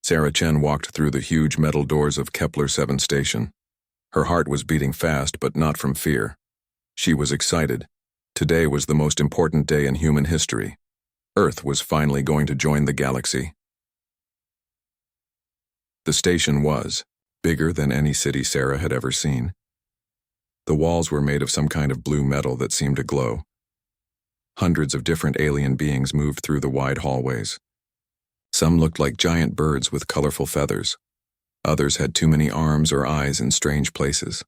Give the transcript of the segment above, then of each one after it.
Sarah Chen walked through the huge metal doors of Kepler 7 station. Her heart was beating fast, but not from fear. She was excited. Today was the most important day in human history. Earth was finally going to join the galaxy. The station was bigger than any city Sarah had ever seen. The walls were made of some kind of blue metal that seemed to glow. Hundreds of different alien beings moved through the wide hallways. Some looked like giant birds with colorful feathers. Others had too many arms or eyes in strange places.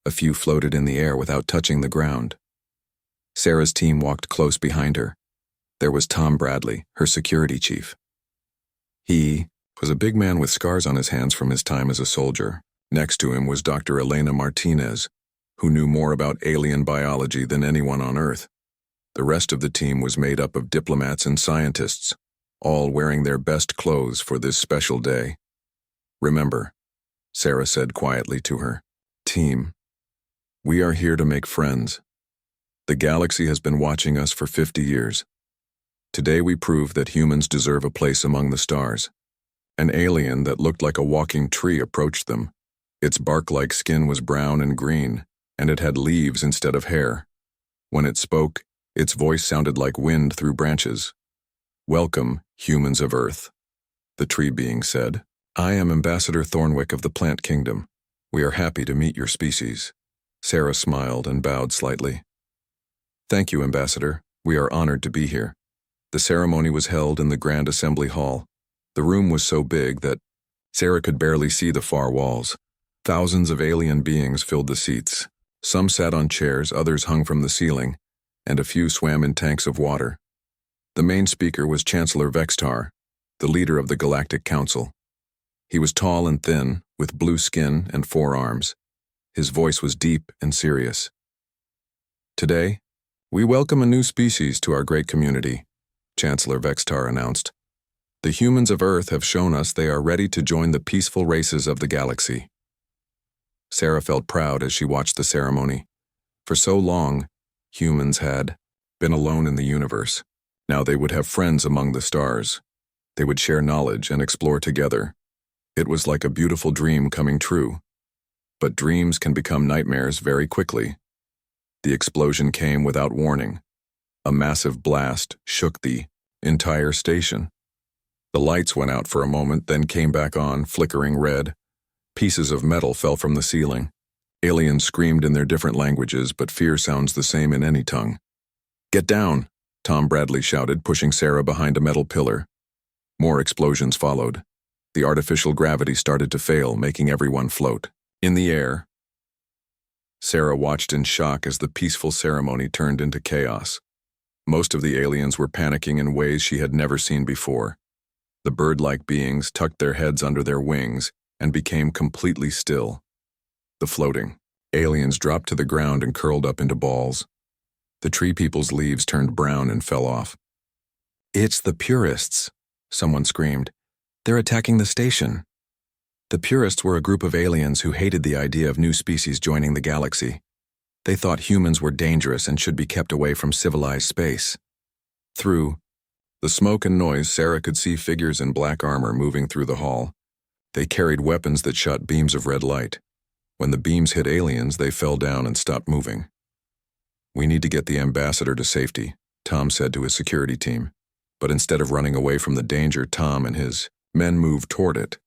A few floated in the air without touching the ground. Sarah's team walked close behind her. There was Tom Bradley, her security chief. He was a big man with scars on his hands from his time as a soldier. Next to him was Dr. Elena Martinez, who knew more about alien biology than anyone on Earth. The rest of the team was made up of diplomats and scientists, all wearing their best clothes for this special day. "Remember," Sarah said quietly to her team, "we are here to make friends. The galaxy has been watching us for 50 years. Today we prove that humans deserve a place among the stars." An alien that looked like a walking tree approached them. Its bark-like skin was brown and green, and it had leaves instead of hair. When it spoke, its voice sounded like wind through branches. "Welcome, humans of Earth," the tree being said. "I am Ambassador Thornwick of the Plant Kingdom. We are happy to meet your species." Sarah smiled and bowed slightly. "Thank you, Ambassador. We are honored to be here." The ceremony was held in the Grand Assembly Hall. The room was so big that Sarah could barely see the far walls. Thousands of alien beings filled the seats. Some sat on chairs, others hung from the ceiling, and a few swam in tanks of water. The main speaker was Chancellor Vextar, the leader of the Galactic Council. He was tall and thin, with blue skin and 4 arms. His voice was deep and serious. "Today, we welcome a new species to our great community," Chancellor Vextar announced. "The humans of Earth have shown us they are ready to join the peaceful races of the galaxy." Sarah felt proud as she watched the ceremony. For so long, humans had been alone in the universe. Now they would have friends among the stars. They would share knowledge and explore together. It was like a beautiful dream coming true. But dreams can become nightmares very quickly. The explosion came without warning. A massive blast shook the entire station. The lights went out for a moment, then came back on, flickering red. Pieces of metal fell from the ceiling. Aliens screamed in their different languages, but fear sounds the same in any tongue. "Get down!" Tom Bradley shouted, pushing Sarah behind a metal pillar. More explosions followed. The artificial gravity started to fail, making everyone float. In the air, Sarah watched in shock as the peaceful ceremony turned into chaos. Most of the aliens were panicking in ways she had never seen before. The bird-like beings tucked their heads under their wings and became completely still. The floating aliens dropped to the ground and curled up into balls. The tree people's leaves turned brown and fell off. "It's the Purists," someone screamed. "They're attacking the station." The Purists were a group of aliens who hated the idea of new species joining the galaxy. They thought humans were dangerous and should be kept away from civilized space. Through the smoke and noise, Sarah could see figures in black armor moving through the hall. They carried weapons that shot beams of red light. When the beams hit aliens, they fell down and stopped moving. "We need to get the ambassador to safety," Tom said to his security team. But instead of running away from the danger, Tom and his men moved toward it.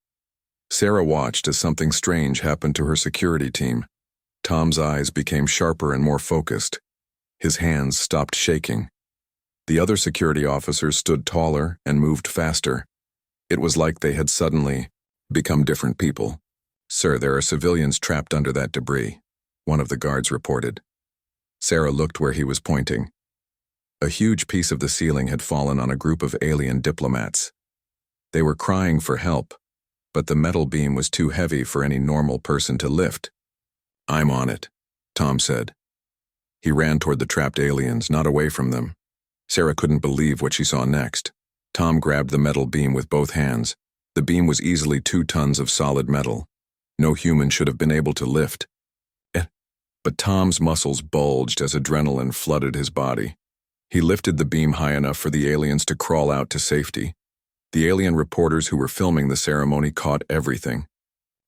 Sarah watched as something strange happened to her security team. Tom's eyes became sharper and more focused. His hands stopped shaking. The other security officers stood taller and moved faster. It was like they had suddenly become different people. "Sir, there are civilians trapped under that debris," one of the guards reported. Sarah looked where he was pointing. A huge piece of the ceiling had fallen on a group of alien diplomats. They were crying for help, but the metal beam was too heavy for any normal person to lift. "I'm on it," Tom said. He ran toward the trapped aliens, not away from them. Sarah couldn't believe what she saw next. Tom grabbed the metal beam with both hands. The beam was easily 2 tons of solid metal. No human should have been able to lift it. But Tom's muscles bulged as adrenaline flooded his body. He lifted the beam high enough for the aliens to crawl out to safety. The alien reporters who were filming the ceremony caught everything.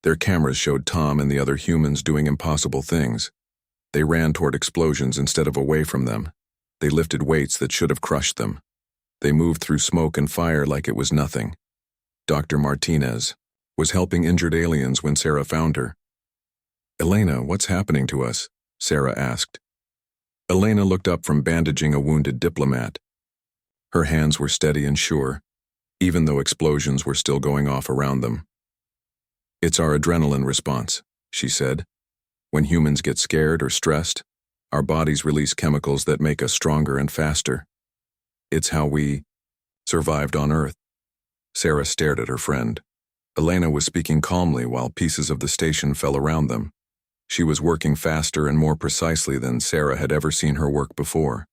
Their cameras showed Tom and the other humans doing impossible things. They ran toward explosions instead of away from them. They lifted weights that should have crushed them. They moved through smoke and fire like it was nothing. Dr. Martinez was helping injured aliens when Sarah found her. "Elena, what's happening to us?" Sarah asked. Elena looked up from bandaging a wounded diplomat. Her hands were steady and sure, even though explosions were still going off around them. "It's our adrenaline response," she said. "When humans get scared or stressed, our bodies release chemicals that make us stronger and faster. It's how we survived on Earth." Sarah stared at her friend. Elena was speaking calmly while pieces of the station fell around them. She was working faster and more precisely than Sarah had ever seen her work before.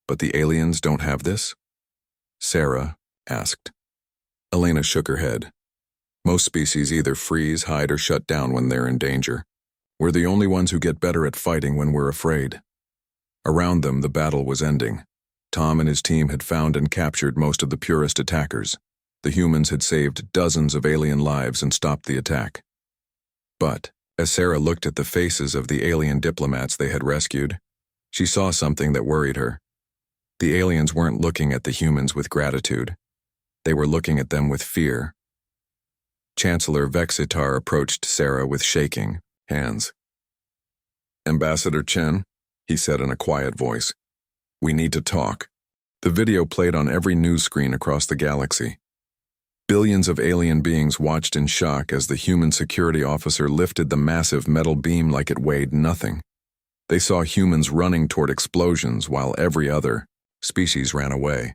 "But the aliens don't have this?" Sarah asked. Elena shook her head. "Most species either freeze, hide, or shut down when they're in danger. We're the only ones who get better at fighting when we're afraid." Around them, the battle was ending. Tom and his team had found and captured most of the purest attackers. The humans had saved dozens of alien lives and stopped the attack. But, as Sarah looked at the faces of the alien diplomats they had rescued, she saw something that worried her. The aliens weren't looking at the humans with gratitude. They were looking at them with fear. Chancellor Vexitar approached Sarah with shaking hands. "Ambassador Chen," he said in a quiet voice, "we need to talk." The video played on every news screen across the galaxy. Billions of alien beings watched in shock as the human security officer lifted the massive metal beam like it weighed nothing. They saw humans running toward explosions while every other species ran away.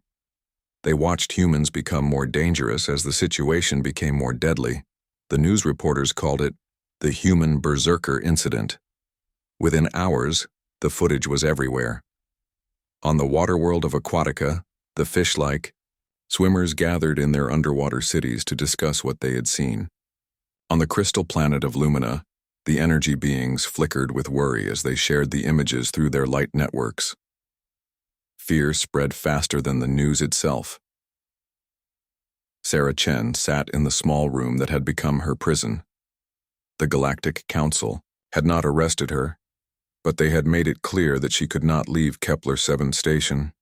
They watched humans become more dangerous as the situation became more deadly. The news reporters called it the human berserker incident. Within hours, the footage was everywhere. On the water world of Aquatica, the fish-like, swimmers gathered in their underwater cities to discuss what they had seen. On the crystal planet of Lumina, the energy beings flickered with worry as they shared the images through their light networks. Fear spread faster than the news itself. Sarah Chen sat in the small room that had become her prison. The Galactic Council had not arrested her, but they had made it clear that she could not leave Kepler 7 station.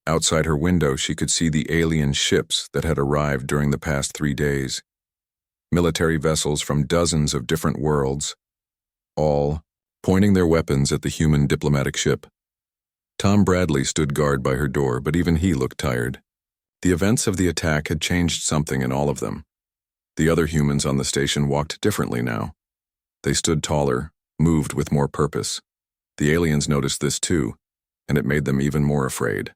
Outside her window, she could see the alien ships that had arrived during the past 3 days. Military vessels from dozens of different worlds, all pointing their weapons at the human diplomatic ship. Tom Bradley stood guard by her door, but even he looked tired. The events of the attack had changed something in all of them. The other humans on the station walked differently now. They stood taller, moved with more purpose. The aliens noticed this too, and it made them even more afraid.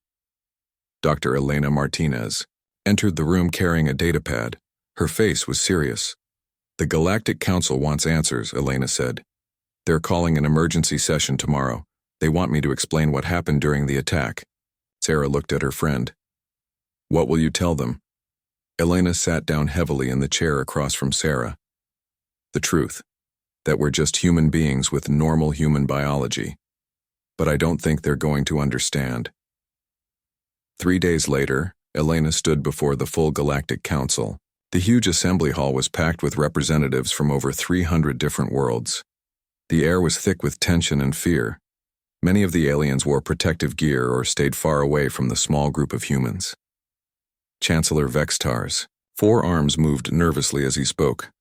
Dr. Elena Martinez entered the room carrying a datapad. Her face was serious. "The Galactic Council wants answers," Elena said. "They're calling an emergency session tomorrow. They want me to explain what happened during the attack." Sarah looked at her friend. "What will you tell them?" Elena sat down heavily in the chair across from Sarah. "The truth, that we're just human beings with normal human biology. But I don't think they're going to understand." 3 days later, Elena stood before the full Galactic Council. The huge assembly hall was packed with representatives from over 300 different worlds. The air was thick with tension and fear. Many of the aliens wore protective gear or stayed far away from the small group of humans. Chancellor Vextar's forearms moved nervously as he spoke.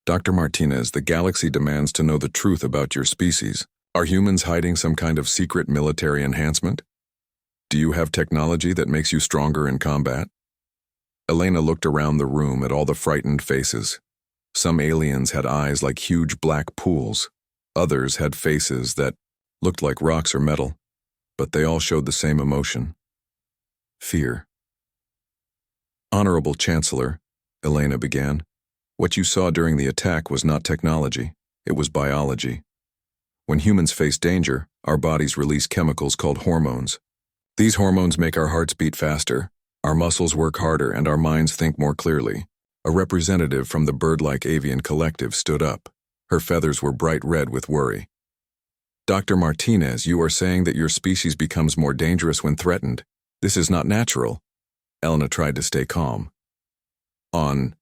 "Dr. Martinez, the galaxy demands to know the truth about your species. Are humans hiding some kind of secret military enhancement? Do you have technology that makes you stronger in combat?" Elena looked around the room at all the frightened faces. Some aliens had eyes like huge black pools. Others had faces that looked like rocks or metal, but they all showed the same emotion: fear. "Honorable Chancellor," Elena began, "what you saw during the attack was not technology, it was biology. When humans face danger, our bodies release chemicals called hormones. These hormones make our hearts beat faster, our muscles work harder, and our minds think more clearly." A representative from the bird-like avian collective stood up. Her feathers were bright red with worry. "Dr. Martinez, you are saying that your species becomes more dangerous when threatened. This is not natural." Elena tried to stay calm. On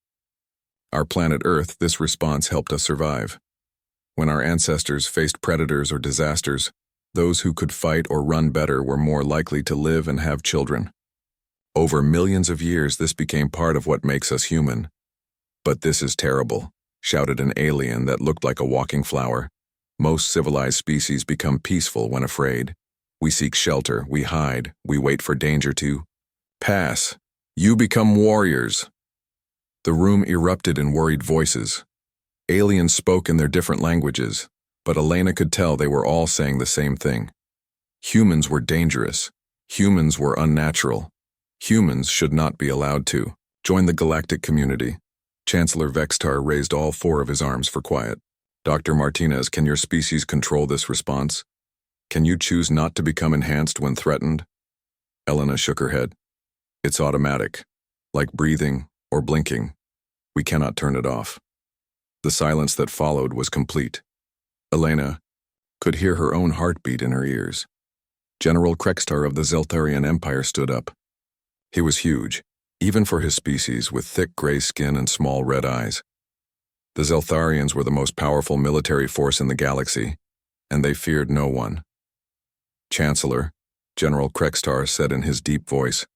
our planet Earth, this response helped us survive. When our ancestors faced predators or disasters, those who could fight or run better were more likely to live and have children. Over millions of years, this became part of what makes us human. But this is terrible, shouted an alien that looked like a walking flower. Most civilized species become peaceful when afraid. We seek shelter, we hide, we wait for danger to pass. You become warriors. The room erupted in worried voices. Aliens spoke in their different languages, but Elena could tell they were all saying the same thing. Humans were dangerous. Humans were unnatural. Humans should not be allowed to join the galactic community. Chancellor Vextar raised all four of his arms for quiet. Dr. Martinez, can your species control this response? Can you choose not to become enhanced when threatened? Elena shook her head. It's automatic, like breathing or blinking. We cannot turn it off. The silence that followed was complete. Elena could hear her own heartbeat in her ears. General Krextar of the Zeltharian Empire stood up. He was huge, even for his species, with thick gray skin and small red eyes. The Zeltharians were the most powerful military force in the galaxy, and they feared no one. Chancellor, General Krextar said in his deep voice,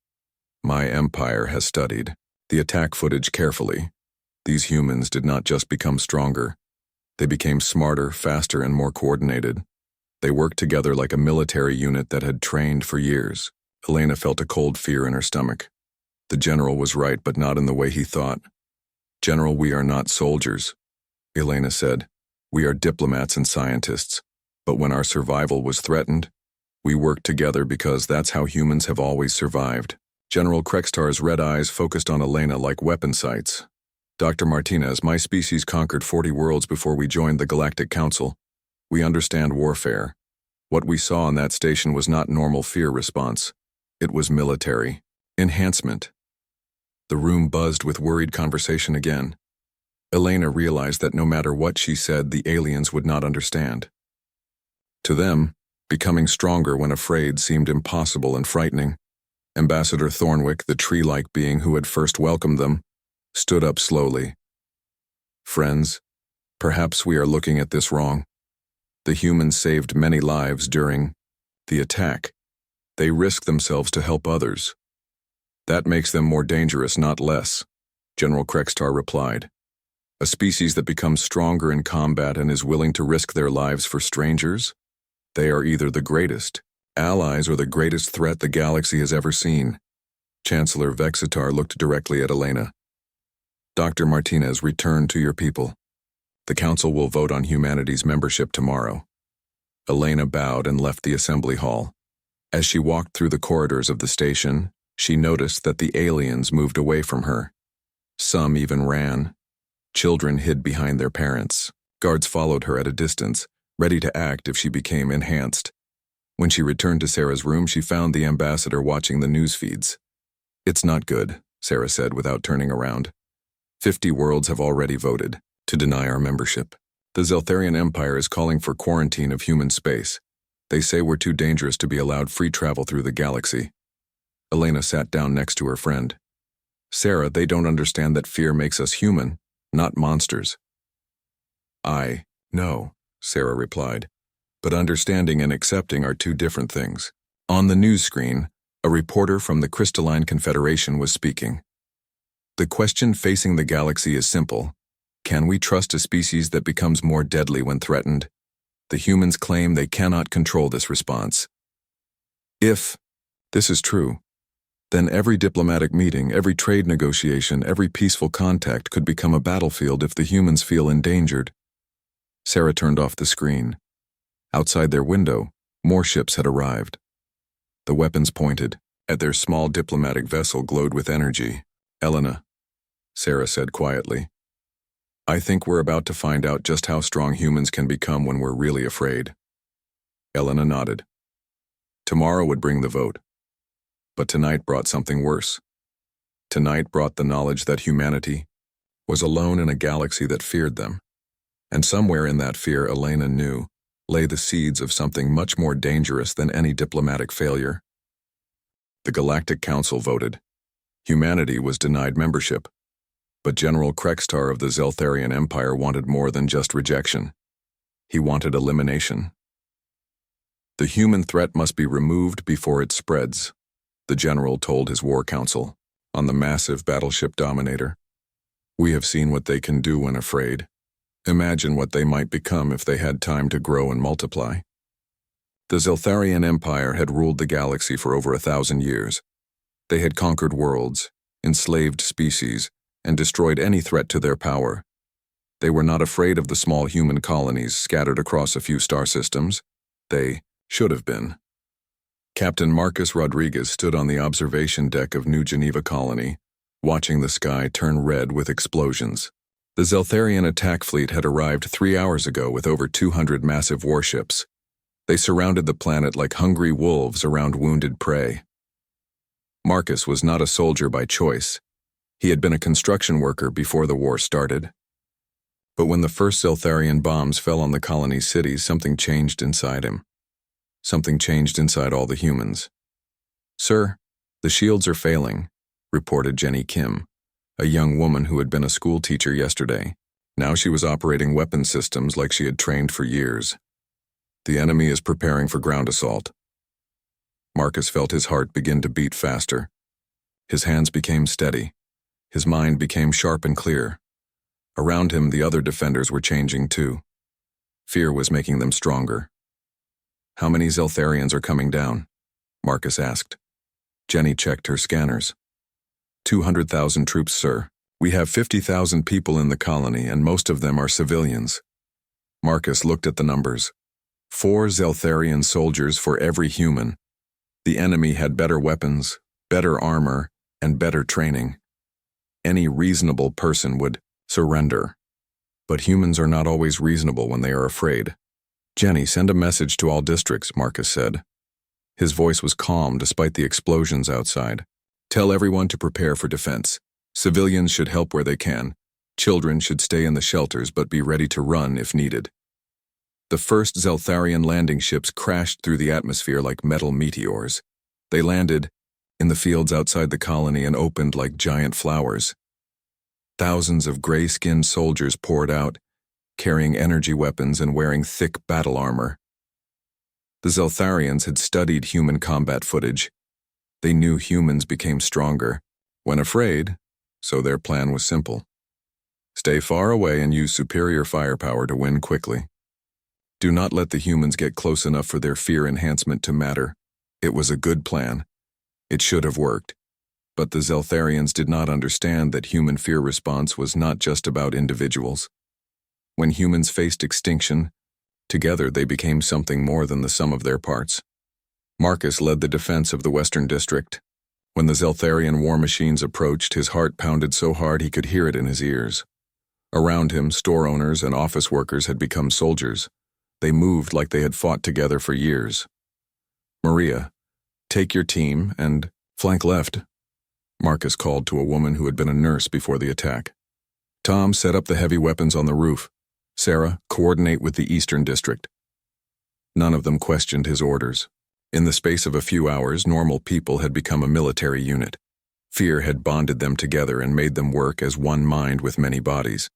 "My empire has studied the attack footage carefully. These humans did not just become stronger. They became smarter, faster, and more coordinated. They worked together like a military unit that had trained for years." Elena felt a cold fear in her stomach. The general was right, but not in the way he thought. "General, we are not soldiers," Elena said. "We are diplomats and scientists. But when our survival was threatened, we worked together because that's how humans have always survived." General Krextar's red eyes focused on Elena like weapon sights. "Dr. Martinez, my species conquered 40 worlds before we joined the Galactic Council. We understand warfare. What we saw on that station was not normal fear response. It was military enhancement." The room buzzed with worried conversation again. Elena realized that no matter what she said, the aliens would not understand. To them, becoming stronger when afraid seemed impossible and frightening. Ambassador Thornwick, the tree-like being who had first welcomed them, stood up slowly. "Friends, perhaps we are looking at this wrong. The humans saved many lives during the attack. They risked themselves to help others. That makes them more dangerous, not less," General Krextar replied. "A species that becomes stronger in combat and is willing to risk their lives for strangers? They are either the greatest allies or the greatest threat the galaxy has ever seen." Chancellor Vexitar looked directly at Elena. "Dr. Martinez, return to your people. The Council will vote on humanity's membership tomorrow." Elena bowed and left the assembly hall. As she walked through the corridors of the station, she noticed that the aliens moved away from her. Some even ran. Children hid behind their parents. Guards followed her at a distance, ready to act if she became enhanced. When she returned to Sarah's room, she found the ambassador watching the news feeds. "It's not good," Sarah said without turning around. 50 worlds have already voted to deny our membership. The Zeltharian Empire is calling for quarantine of human space. They say we're too dangerous to be allowed free travel through the galaxy. Elena sat down next to her friend. "Sarah, they don't understand that fear makes us human, not monsters." "I know," Sarah replied, "but understanding and accepting are two different things." On the news screen, a reporter from the Crystalline Confederation was speaking. "The question facing the galaxy is simple. Can we trust a species that becomes more deadly when threatened? The humans claim they cannot control this response. If this is true, then every diplomatic meeting, every trade negotiation, every peaceful contact could become a battlefield if the humans feel endangered." Sarah turned off the screen. Outside their window, more ships had arrived. The weapons pointed at their small diplomatic vessel glowed with energy. "Elena," Sarah said quietly, "I think we're about to find out just how strong humans can become when we're really afraid." Elena nodded. Tomorrow would bring the vote. But tonight brought something worse. Tonight brought the knowledge that humanity was alone in a galaxy that feared them. And somewhere in that fear, Elena knew, lay the seeds of something much more dangerous than any diplomatic failure. The Galactic Council voted. Humanity was denied membership. But General Krextar of the Zeltharian Empire wanted more than just rejection. He wanted elimination. The human threat must be removed before it spreads, the general told his war council on the massive battleship Dominator. We have seen what they can do when afraid. Imagine what they might become if they had time to grow and multiply. The Zeltharian Empire had ruled the galaxy for over 1,000 years. They had conquered worlds, enslaved species, and destroyed any threat to their power. They were not afraid of the small human colonies scattered across a few star systems. They should have been. Captain Marcus Rodriguez stood on the observation deck of New Geneva Colony, watching the sky turn red with explosions. The Zeltharian attack fleet had arrived 3 hours ago with over 200 massive warships. They surrounded the planet like hungry wolves around wounded prey. Marcus was not a soldier by choice. He had been a construction worker before the war started. But when the first Zeltharian bombs fell on the colony's cities, something changed inside him. Something changed inside all the humans. "Sir, the shields are failing," reported Jenny Kim, a young woman who had been a school teacher yesterday. Now she was operating weapon systems like she had trained for years. "The enemy is preparing for ground assault." Marcus felt his heart begin to beat faster. His hands became steady. His mind became sharp and clear. Around him, the other defenders were changing too. Fear was making them stronger. "How many Zeltharians are coming down?" Marcus asked. Jenny checked her scanners. 200,000 troops, sir. We have 50,000 people in the colony, and most of them are civilians." Marcus looked at the numbers. 4 Zeltharian soldiers for every human. The enemy had better weapons, better armor, and better training. Any reasonable person would surrender. But humans are not always reasonable when they are afraid. "Jenny, send a message to all districts," Marcus said. His voice was calm despite the explosions outside. "Tell everyone to prepare for defense. Civilians should help where they can. Children should stay in the shelters but be ready to run if needed." The first Zeltharian landing ships crashed through the atmosphere like metal meteors. They landed in the fields outside the colony and opened like giant flowers. Thousands of gray-skinned soldiers poured out, carrying energy weapons and wearing thick battle armor. The Zeltharians had studied human combat footage. They knew humans became stronger when afraid, so their plan was simple. Stay far away and use superior firepower to win quickly. Do not let the humans get close enough for their fear enhancement to matter. It was a good plan. It should have worked. But the Zeltharians did not understand that human fear response was not just about individuals. When humans faced extinction, together they became something more than the sum of their parts. Marcus led the defense of the Western District. When the Zeltharian war machines approached, his heart pounded so hard he could hear it in his ears. Around him, store owners and office workers had become soldiers. They moved like they had fought together for years. "Maria, take your team and flank left," Marcus called to a woman who had been a nurse before the attack. "Tom, set up the heavy weapons on the roof. Sarah, coordinate with the Eastern District." None of them questioned his orders. In the space of a few hours, normal people had become a military unit. Fear had bonded them together and made them work as one mind with many bodies.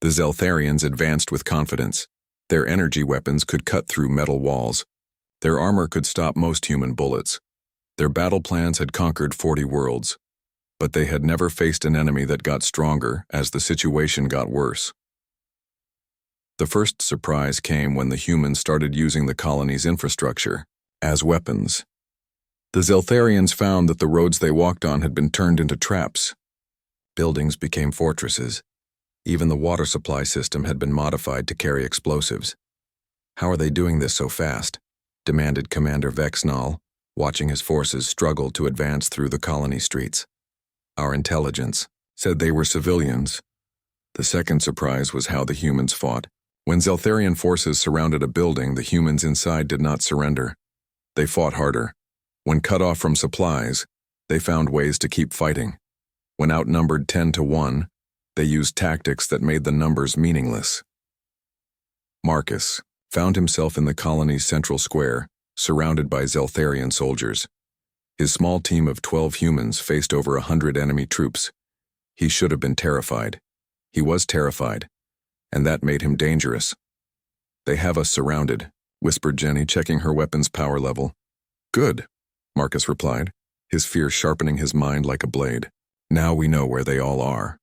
The Zeltharians advanced with confidence. Their energy weapons could cut through metal walls. Their armor could stop most human bullets. Their battle plans had conquered 40 worlds. But they had never faced an enemy that got stronger as the situation got worse. The first surprise came when the humans started using the colony's infrastructure as weapons. The Zeltharians found that the roads they walked on had been turned into traps. Buildings became fortresses. Even the water supply system had been modified to carry explosives. "How are they doing this so fast?" demanded Commander Vexnall, watching his forces struggle to advance through the colony streets. "Our intelligence said they were civilians." The second surprise was how the humans fought. When Zeltharian forces surrounded a building, the humans inside did not surrender. They fought harder. When cut off from supplies, they found ways to keep fighting. When outnumbered 10-1, they used tactics that made the numbers meaningless. Marcus found himself in the colony's central square, surrounded by Zeltharian soldiers. His small team of 12 humans faced over 100 enemy troops. He should have been terrified. He was terrified, and that made him dangerous. "They have us surrounded," whispered Jenny, checking her weapon's power level. "Good," Marcus replied, his fear sharpening his mind like a blade. "Now we know where they all are."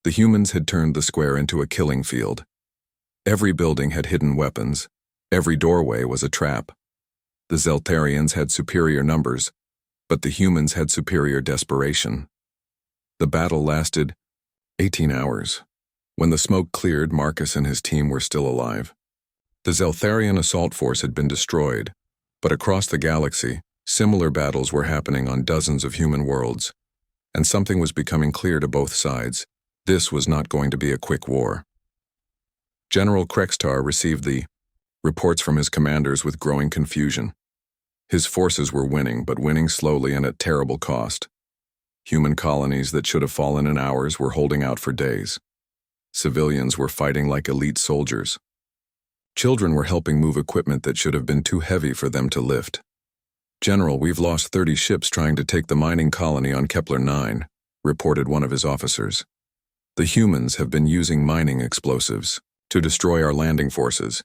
The humans had turned the square into a killing field. Every building had hidden weapons. Every doorway was a trap. The Zeltarians had superior numbers, but the humans had superior desperation. The battle lasted 18 hours. When the smoke cleared, Marcus and his team were still alive. The Zeltharian assault force had been destroyed, but across the galaxy, similar battles were happening on dozens of human worlds, and something was becoming clear to both sides. This was not going to be a quick war. General Krextar received the reports from his commanders with growing confusion. His forces were winning, but winning slowly and at terrible cost. Human colonies that should have fallen in hours were holding out for days. Civilians were fighting like elite soldiers. Children were helping move equipment that should have been too heavy for them to lift. "General, we've lost 30 ships trying to take the mining colony on Kepler 9, reported one of his officers. "The humans have been using mining explosives to destroy our landing forces."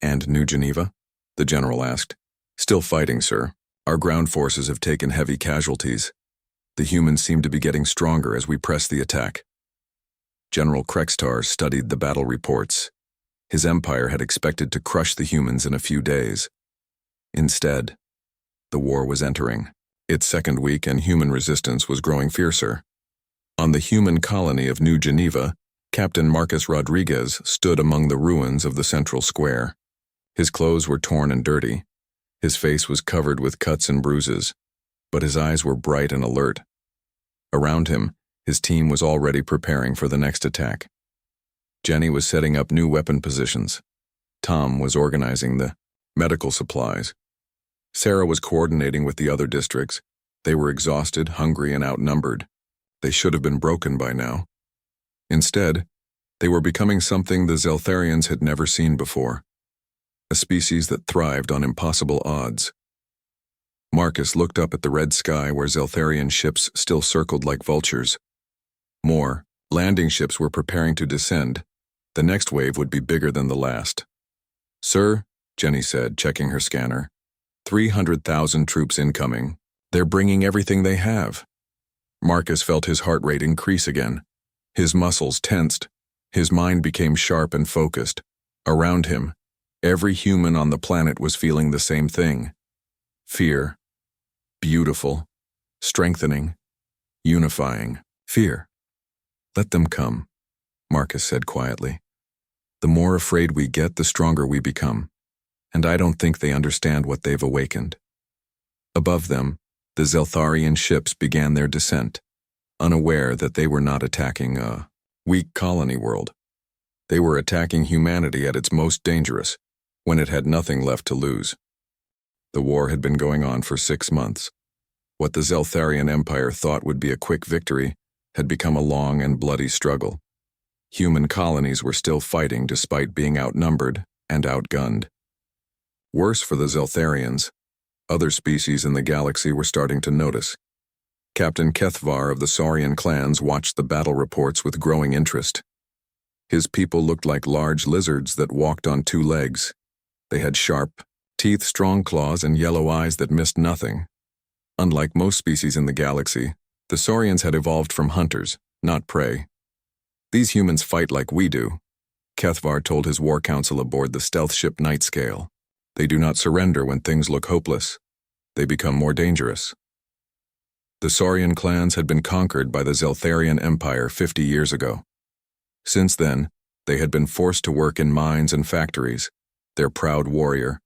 "And New Geneva?" the general asked. "Still fighting, sir. Our ground forces have taken heavy casualties. The humans seem to be getting stronger as we press the attack." General Krextar studied the battle reports. His empire had expected to crush the humans in a few days. Instead, the war was entering its second week, and human resistance was growing fiercer. On the human colony of New Geneva, Captain Marcus Rodriguez stood among the ruins of the central square. His clothes were torn and dirty. His face was covered with cuts and bruises, but his eyes were bright and alert. Around him, his team was already preparing for the next attack. Jenny was setting up new weapon positions. Tom was organizing the medical supplies. Sarah was coordinating with the other districts. They were exhausted, hungry, and outnumbered. They should have been broken by now. Instead, they were becoming something the Zeltharians had never seen before. A species that thrived on impossible odds. Marcus looked up at the red sky where Zeltharian ships still circled like vultures. More landing ships were preparing to descend. The next wave would be bigger than the last. "Sir," Jenny said, checking her scanner, 300,000 troops incoming. They're bringing everything they have." Marcus felt his heart rate increase again. His muscles tensed. His mind became sharp and focused. Around him, every human on the planet was feeling the same thing. Fear. Beautiful. Strengthening. Unifying. Fear. "Let them come," Marcus said quietly. "The more afraid we get, the stronger we become. And I don't think they understand what they've awakened." Above them, the Zeltharian ships began their descent, unaware that they were not attacking a weak colony world. They were attacking humanity at its most dangerous, when it had nothing left to lose. The war had been going on for 6 months. What the Zeltharian Empire thought would be a quick victory had become a long and bloody struggle. Human colonies were still fighting despite being outnumbered and outgunned. Worse for the Zeltharians, other species in the galaxy were starting to notice. Captain Kethvar of the Saurian clans watched the battle reports with growing interest. His people looked like large lizards that walked on 2 legs. They had sharp teeth, strong claws, and yellow eyes that missed nothing. Unlike most species in the galaxy, the Saurians had evolved from hunters, not prey. "These humans fight like we do," Kethvar told his war council aboard the stealth ship Nightscale. "They do not surrender when things look hopeless. They become more dangerous." The Saurian clans had been conquered by the Zeltharian Empire 50 years ago. Since then, they had been forced to work in mines and factories, their proud warrior,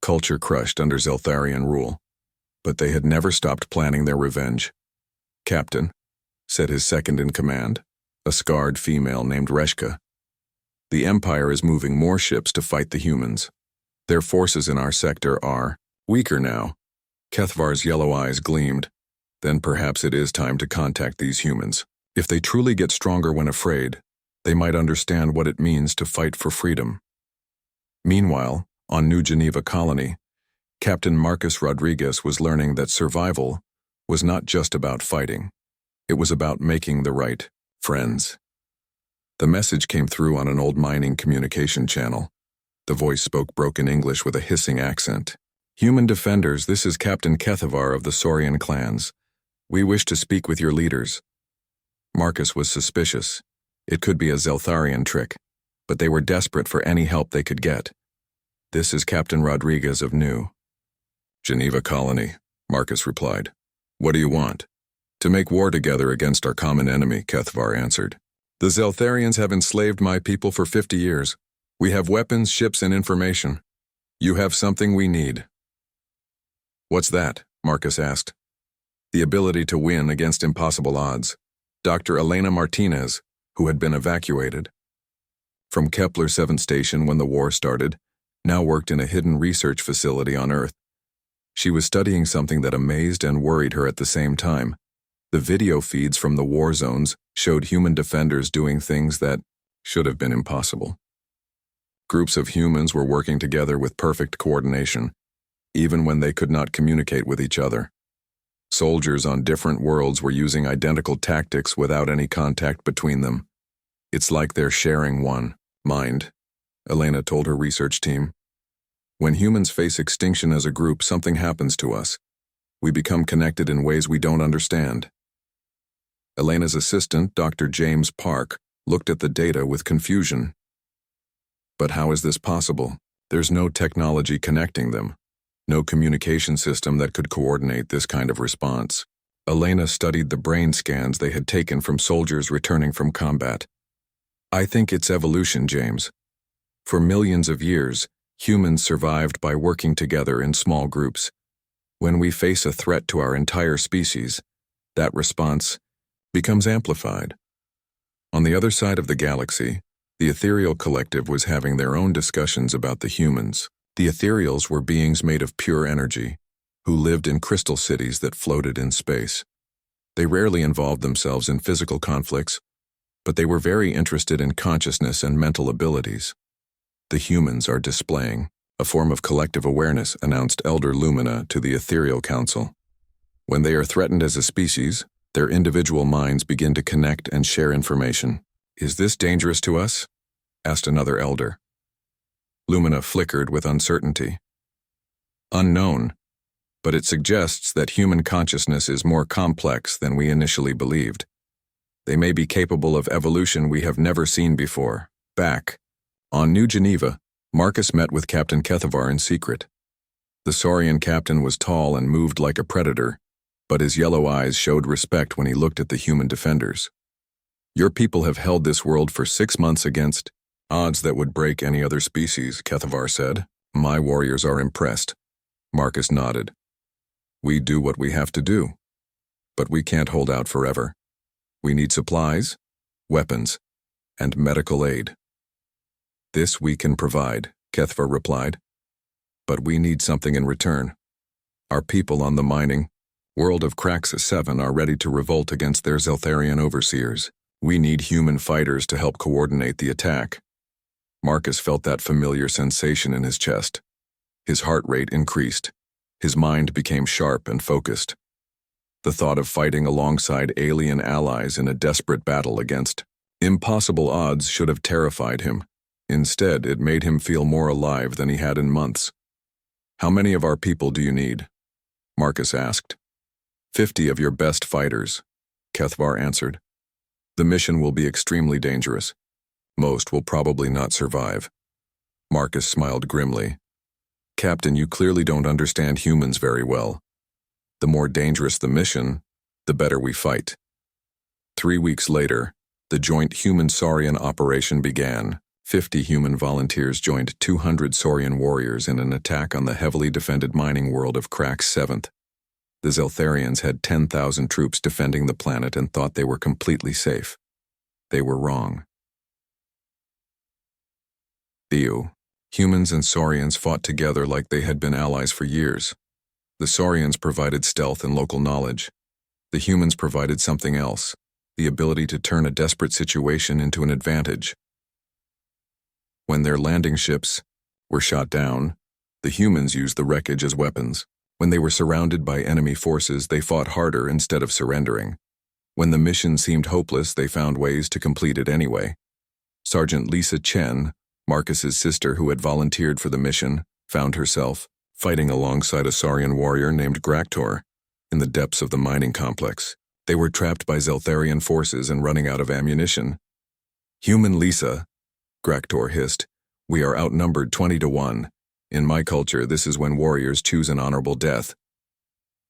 culture crushed under Zeltharian rule. But they had never stopped planning their revenge. "Captain," said his second-in-command, a scarred female named Reshka, "the Empire is moving more ships to fight the humans. Their forces in our sector are weaker now." Kethvar's yellow eyes gleamed. "Then perhaps it is time to contact these humans. If they truly get stronger when afraid, they might understand what it means to fight for freedom." Meanwhile, on New Geneva Colony, Captain Marcus Rodriguez was learning that survival was not just about fighting. It was about making the right friends. The message came through on an old mining communication channel. The voice spoke broken English with a hissing accent. "Human defenders, this is Captain Kethavar of the Saurian clans. We wish to speak with your leaders." Marcus was suspicious. It could be a Zeltharian trick, but they were desperate for any help they could get. "This is Captain Rodriguez of New Geneva Colony," Marcus replied. "What do you want?" "To make war together against our common enemy," Kethavar answered. "The Zeltharians have enslaved my people for 50 years. We have weapons, ships, and information. You have something we need." "What's that?" Marcus asked. "The ability to win against impossible odds." Dr. Elena Martinez, who had been evacuated from Kepler 7 station when the war started, now worked in a hidden research facility on Earth. She was studying something that amazed and worried her at the same time. The video feeds from the war zones showed human defenders doing things that should have been impossible. Groups of humans were working together with perfect coordination, even when they could not communicate with each other. Soldiers on different worlds were using identical tactics without any contact between them. "It's like they're sharing one mind," Elena told her research team. "When humans face extinction as a group, something happens to us. We become connected in ways we don't understand." Elena's assistant, Dr. James Park, looked at the data with confusion. "But how is this possible? There's no technology connecting them. No communication system that could coordinate this kind of response." Elena studied the brain scans they had taken from soldiers returning from combat. "I think it's evolution, James. For millions of years, humans survived by working together in small groups. When we face a threat to our entire species, that response becomes amplified." On the other side of the galaxy, the Ethereal Collective was having their own discussions about the humans. The Ethereals were beings made of pure energy, who lived in crystal cities that floated in space. They rarely involved themselves in physical conflicts, but they were very interested in consciousness and mental abilities. "The humans are displaying a form of collective awareness," announced Elder Lumina to the Ethereal Council. "When they are threatened as a species, their individual minds begin to connect and share information." "Is this dangerous to us?" asked another elder. Lumina flickered with uncertainty. "Unknown, but it suggests that human consciousness is more complex than we initially believed. They may be capable of evolution we have never seen before." Back on New Geneva, Marcus met with Captain Kethavar in secret. The Saurian captain was tall and moved like a predator, but his yellow eyes showed respect when he looked at the human defenders. "Your people have held this world for 6 months against odds that would break any other species," Kethavar said. "My warriors are impressed." Marcus nodded. "We do what we have to do, but we can't hold out forever. We need supplies, weapons, and medical aid." "This we can provide," Kethavar replied. "But we need something in return. Our people on the mining world of Krax 7 are ready to revolt against their Zeltharian overseers. We need human fighters to help coordinate the attack." Marcus felt that familiar sensation in his chest. His heart rate increased. His mind became sharp and focused. The thought of fighting alongside alien allies in a desperate battle against impossible odds should have terrified him. Instead, it made him feel more alive than he had in months. "How many of our people do you need?" Marcus asked. 50 of your best fighters," Kethavar answered. "The mission will be extremely dangerous. Most will probably not survive." Marcus smiled grimly. "Captain, you clearly don't understand humans very well. The more dangerous the mission, the better we fight." 3 weeks later, the joint human-Saurian operation began. 50 human volunteers joined 200 Saurian warriors in an attack on the heavily defended mining world of Krax 7. The Zeltharians had 10,000 troops defending the planet and thought they were completely safe. They were wrong. Humans and Saurians fought together like they had been allies for years. The Saurians provided stealth and local knowledge. The humans provided something else, the ability to turn a desperate situation into an advantage. When their landing ships were shot down, The humans used the wreckage as weapons. When they were surrounded by enemy forces, they fought harder instead of surrendering. When the mission seemed hopeless, they found ways to complete it anyway. Sergeant Lisa Chen, Marcus's sister who had volunteered for the mission, found herself fighting alongside a Saurian warrior named Graktor in the depths of the mining complex. They were trapped by Zeltharian forces and running out of ammunition. "Human Lisa," Graktor hissed, "we are outnumbered 20-1. In my culture, this is when warriors choose an honorable death."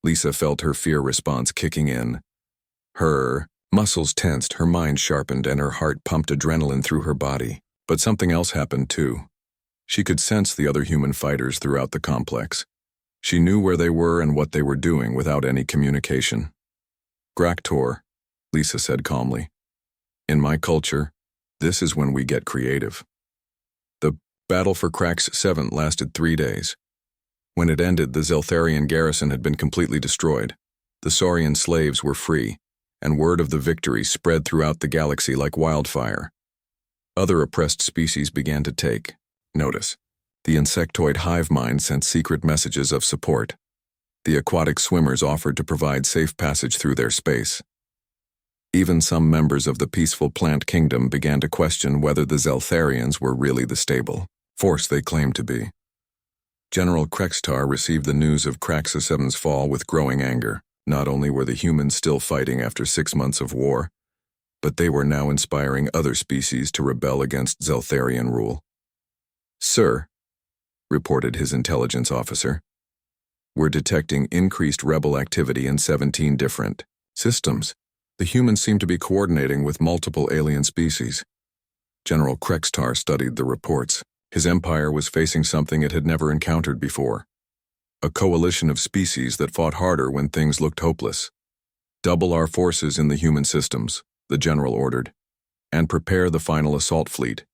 Lisa felt her fear response kicking in. Her muscles tensed, her mind sharpened, and her heart pumped adrenaline through her body. But something else happened too. She could sense the other human fighters throughout the complex. She knew where they were and what they were doing without any communication. "Graktor," Lisa said calmly. "In my culture, this is when we get creative." The battle for Krax 7 lasted 3 days. When it ended, the Zeltharian garrison had been completely destroyed. The Saurian slaves were free, and word of the victory spread throughout the galaxy like wildfire. Other oppressed species began to take notice. The insectoid hive mind sent secret messages of support. The aquatic swimmers offered to provide safe passage through their space. Even some members of the peaceful plant kingdom began to question whether the Zeltharians were really the stable force they claimed to be. General Krextar received the news of Kraxus 7's fall with growing anger. Not only were the humans still fighting after 6 months of war, but they were now inspiring other species to rebel against Zeltharian rule. "Sir," reported his intelligence officer, "we're detecting increased rebel activity in 17 different systems. The humans seem to be coordinating with multiple alien species." General Krextar studied the reports. His empire was facing something it had never encountered before. A coalition of species that fought harder when things looked hopeless. "Double our forces in the human systems," the general ordered, "and prepare the final assault fleet.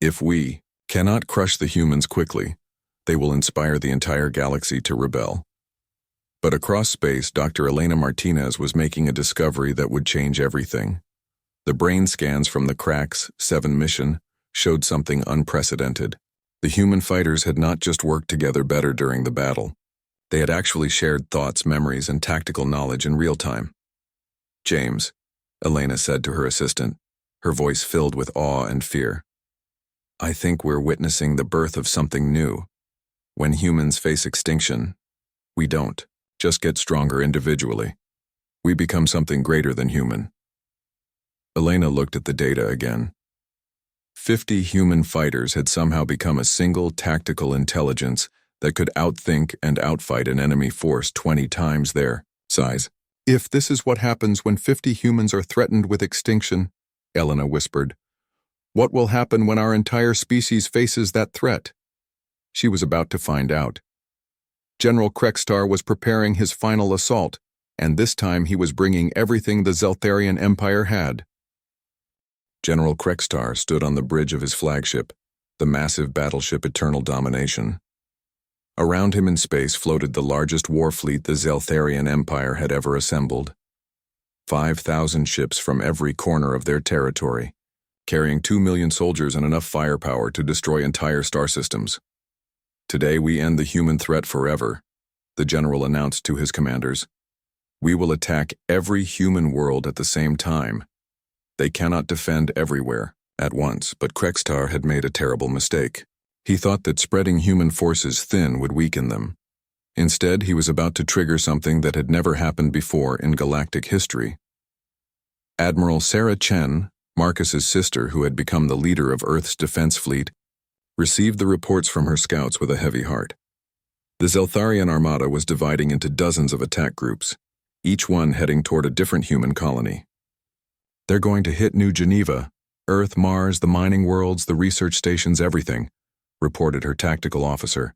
If we cannot crush the humans quickly, they will inspire the entire galaxy to rebel." But across space, Dr. Elena Martinez was making a discovery that would change everything. The brain scans from the Krax 7 mission showed something unprecedented. The human fighters had not just worked together better during the battle. They had actually shared thoughts, memories, and tactical knowledge in real time. "James," Elena said to her assistant, her voice filled with awe and fear, "I think we're witnessing the birth of something new. When humans face extinction, we don't just get stronger individually. We become something greater than human." Elena looked at the data again. 50 human fighters had somehow become a single tactical intelligence that could outthink and outfight an enemy force 20 times their size. "If this is what happens when 50 humans are threatened with extinction," Elena whispered, "what will happen when our entire species faces that threat?" She was about to find out. General Krextar was preparing his final assault, and this time he was bringing everything the Zeltharian Empire had. General Krextar stood on the bridge of his flagship, the massive battleship Eternal Domination. Around him in space floated the largest war fleet the Zeltharian Empire had ever assembled. 5,000 ships from every corner of their territory, carrying 2 million soldiers and enough firepower to destroy entire star systems. "Today we end the human threat forever," the general announced to his commanders. "We will attack every human world at the same time. They cannot defend everywhere at once," but Krextar had made a terrible mistake. He thought that spreading human forces thin would weaken them. Instead, he was about to trigger something that had never happened before in galactic history. Admiral Sarah Chen, Marcus's sister who had become the leader of Earth's defense fleet, received the reports from her scouts with a heavy heart. The Zeltharian armada was dividing into dozens of attack groups, each one heading toward a different human colony. "They're going to hit New Geneva, Earth, Mars, the mining worlds, the research stations, everything," reported her tactical officer.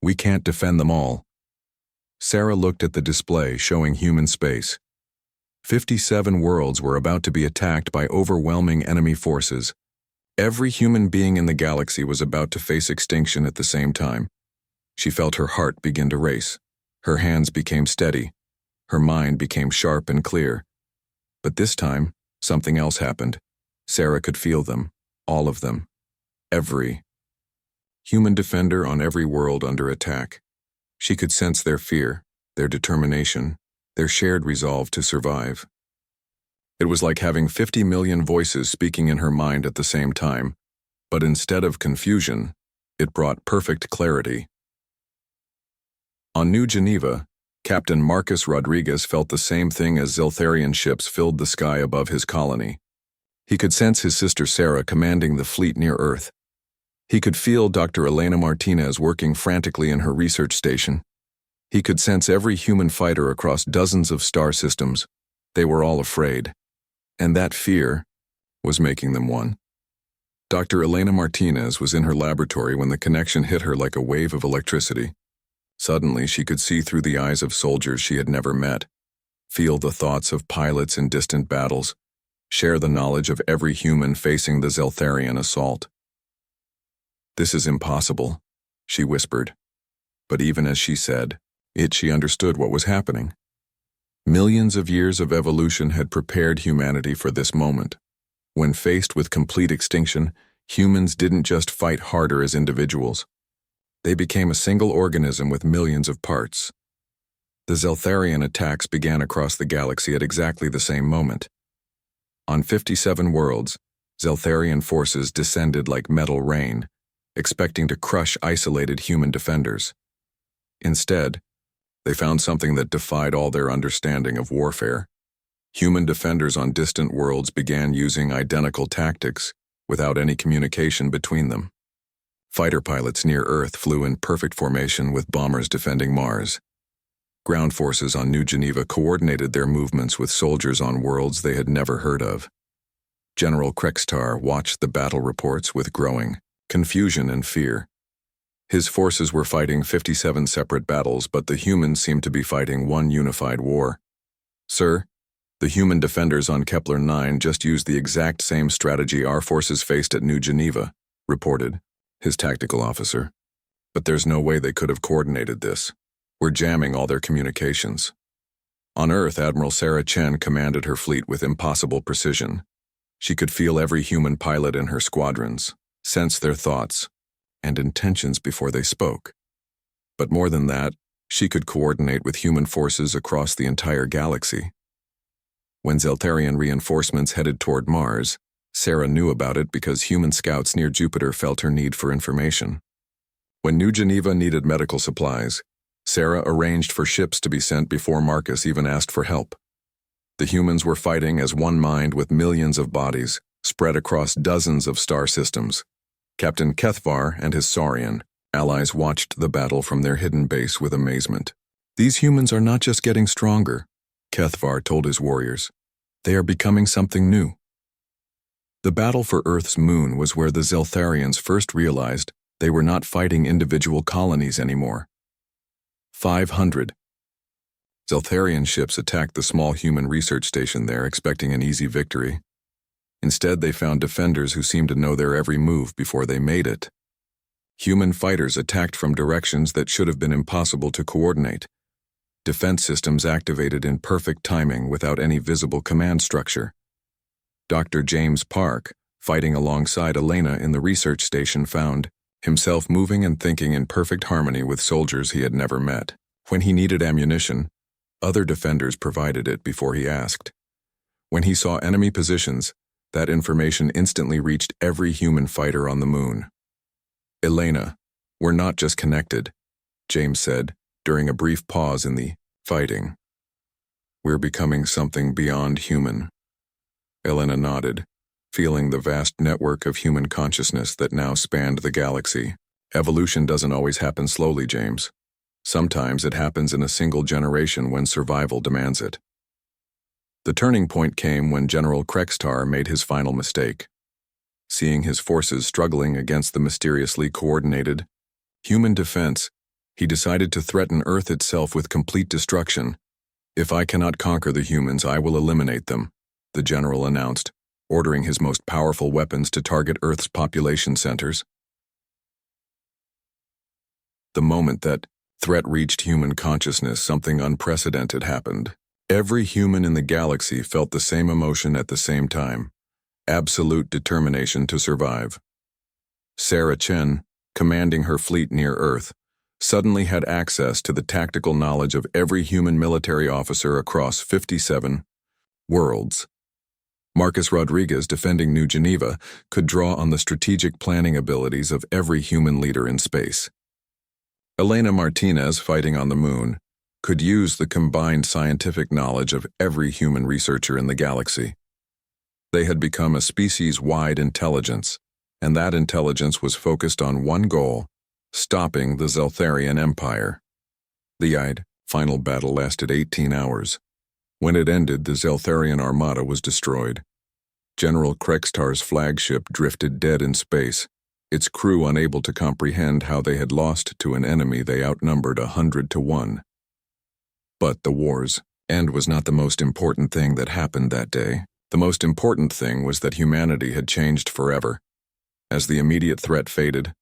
"We can't defend them all." Sarah looked at the display showing human space. 57 worlds were about to be attacked by overwhelming enemy forces. Every human being in the galaxy was about to face extinction at the same time. She felt her heart begin to race. Her hands became steady. Her mind became sharp and clear. But this time, something else happened. Sarah could feel them, all of them, every human defender on every world under attack. She could sense their fear, their determination, their shared resolve to survive. It was like having 50 million voices speaking in her mind at the same time, but instead of confusion, it brought perfect clarity. On New Geneva, Captain Marcus Rodriguez felt the same thing as Ziltharian ships filled the sky above his colony. He could sense his sister Sarah commanding the fleet near Earth. He could feel Dr. Elena Martinez working frantically in her research station. He could sense every human fighter across dozens of star systems. They were all afraid. And that fear was making them one. Dr. Elena Martinez was in her laboratory when the connection hit her like a wave of electricity. Suddenly, she could see through the eyes of soldiers she had never met, feel the thoughts of pilots in distant battles, share the knowledge of every human facing the Zeltharian assault. "This is impossible," she whispered. But even as she said it, she understood what was happening. Millions of years of evolution had prepared humanity for this moment. When faced with complete extinction, humans didn't just fight harder as individuals. They became a single organism with millions of parts. The Zeltharian attacks began across the galaxy at exactly the same moment. On 57 worlds, Zeltharian forces descended like metal rain, expecting to crush isolated human defenders. Instead, they found something that defied all their understanding of warfare. Human defenders on distant worlds began using identical tactics without any communication between them. Fighter pilots near Earth flew in perfect formation with bombers defending Mars. Ground forces on New Geneva coordinated their movements with soldiers on worlds they had never heard of. General Krextar watched the battle reports with growing confusion and fear. His forces were fighting 57 separate battles, but the humans seemed to be fighting one unified war. "Sir, the human defenders on Kepler 9 just used the exact same strategy our forces faced at New Geneva," reported his tactical officer. "But there's no way they could have coordinated this. We're jamming all their communications." On Earth, Admiral Sarah Chen commanded her fleet with impossible precision. She could feel every human pilot in her squadrons, sense their thoughts and intentions before they spoke. But more than that, she could coordinate with human forces across the entire galaxy. When Zeltharian reinforcements headed toward Mars, Sarah knew about it because human scouts near Jupiter felt her need for information. When New Geneva needed medical supplies, Sarah arranged for ships to be sent before Marcus even asked for help. The humans were fighting as one mind with millions of bodies, spread across dozens of star systems. Captain Kethvar and his Saurian allies watched the battle from their hidden base with amazement. "These humans are not just getting stronger," Kethvar told his warriors. "They are becoming something new." The battle for Earth's moon was where the Zeltharians first realized they were not fighting individual colonies anymore. 500 Zeltharian ships attacked the small human research station there, expecting an easy victory. Instead, they found defenders who seemed to know their every move before they made it. Human fighters attacked from directions that should have been impossible to coordinate. Defense systems activated in perfect timing without any visible command structure. Dr. James Park, fighting alongside Elena in the research station, found himself moving and thinking in perfect harmony with soldiers he had never met. When he needed ammunition, other defenders provided it before he asked. When he saw enemy positions, that information instantly reached every human fighter on the moon. "Elena, we're not just connected," James said during a brief pause in the fighting. "We're becoming something beyond human." Elena nodded, feeling the vast network of human consciousness that now spanned the galaxy. "Evolution doesn't always happen slowly, James. Sometimes it happens in a single generation when survival demands it." The turning point came when General Krextar made his final mistake. Seeing his forces struggling against the mysteriously coordinated human defense, he decided to threaten Earth itself with complete destruction. "If I cannot conquer the humans, I will eliminate them," the general announced, ordering his most powerful weapons to target Earth's population centers. The moment that threat reached human consciousness, something unprecedented happened. Every human in the galaxy felt the same emotion at the same time: absolute determination to survive. Sarah Chen, commanding her fleet near Earth, suddenly had access to the tactical knowledge of every human military officer across 57 worlds. Marcus Rodriguez, defending New Geneva, could draw on the strategic planning abilities of every human leader in space. Elena Martinez, fighting on the Moon, could use the combined scientific knowledge of every human researcher in the galaxy. They had become a species-wide intelligence, and that intelligence was focused on one goal: stopping the Zeltharian Empire. The final battle lasted 18 hours. When it ended, the Zeltharian armada was destroyed. General Krekstar's flagship drifted dead in space, its crew unable to comprehend how they had lost to an enemy they outnumbered 100 to 1. But the war's end was not the most important thing that happened that day. The most important thing was that humanity had changed forever. As the immediate threat faded,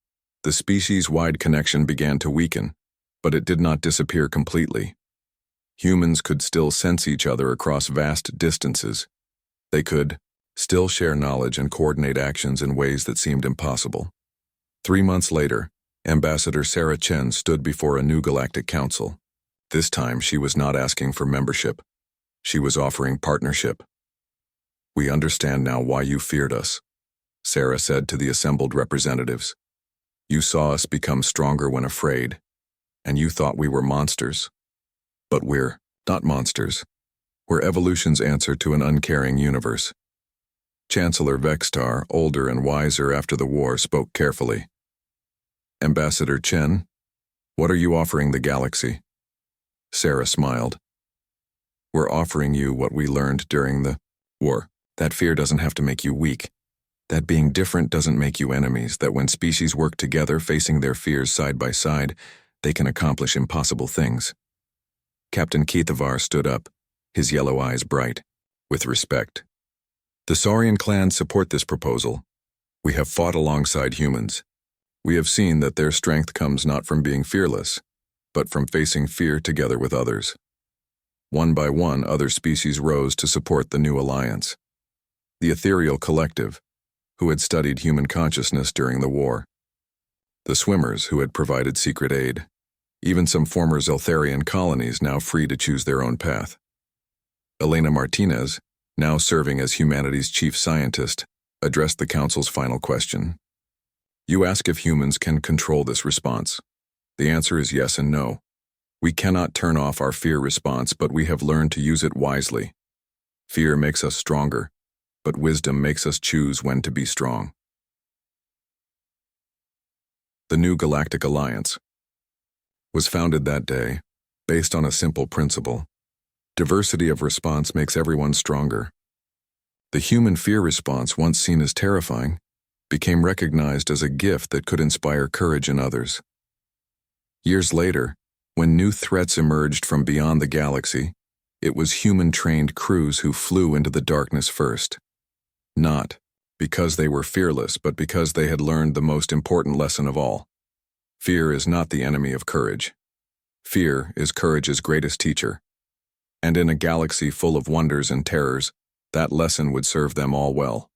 the species-wide connection began to weaken, but it did not disappear completely. Humans could still sense each other across vast distances. They could still share knowledge and coordinate actions in ways that seemed impossible. 3 months later, Ambassador Sarah Chen stood before a new galactic council. This time, she was not asking for membership. She was offering partnership. "We understand now why you feared us," Sarah said to the assembled representatives. "You saw us become stronger when afraid, and you thought we were monsters. But we're not monsters. We're evolution's answer to an uncaring universe." Chancellor Vextar, older and wiser after the war, spoke carefully. "Ambassador Chen, what are you offering the galaxy?" Sarah smiled. "We're offering you what we learned during the war. That fear doesn't have to make you weak. That being different doesn't make you enemies, that when species work together facing their fears side by side, they can accomplish impossible things." Captain Keithavar stood up, his yellow eyes bright. "With respect. The Saurian clans support this proposal. We have fought alongside humans. We have seen that their strength comes not from being fearless, but from facing fear together with others." One by one, other species rose to support the new alliance. The Ethereal Collective, who had studied human consciousness during the war. The Swimmers, who had provided secret aid. Even some former Zeltharian colonies now free to choose their own path. Elena Martinez, now serving as humanity's chief scientist, addressed the Council's final question. "You ask if humans can control this response. The answer is yes and no. We cannot turn off our fear response, but we have learned to use it wisely. Fear makes us stronger, but wisdom makes us choose when to be strong." The New Galactic Alliance was founded that day, based on a simple principle. Diversity of response makes everyone stronger. The human fear response, once seen as terrifying, became recognized as a gift that could inspire courage in others. Years later, when new threats emerged from beyond the galaxy, it was human-trained crews who flew into the darkness first. Not because they were fearless, but because they had learned the most important lesson of all. Fear is not the enemy of courage. Fear is courage's greatest teacher. And in a galaxy full of wonders and terrors, that lesson would serve them all well.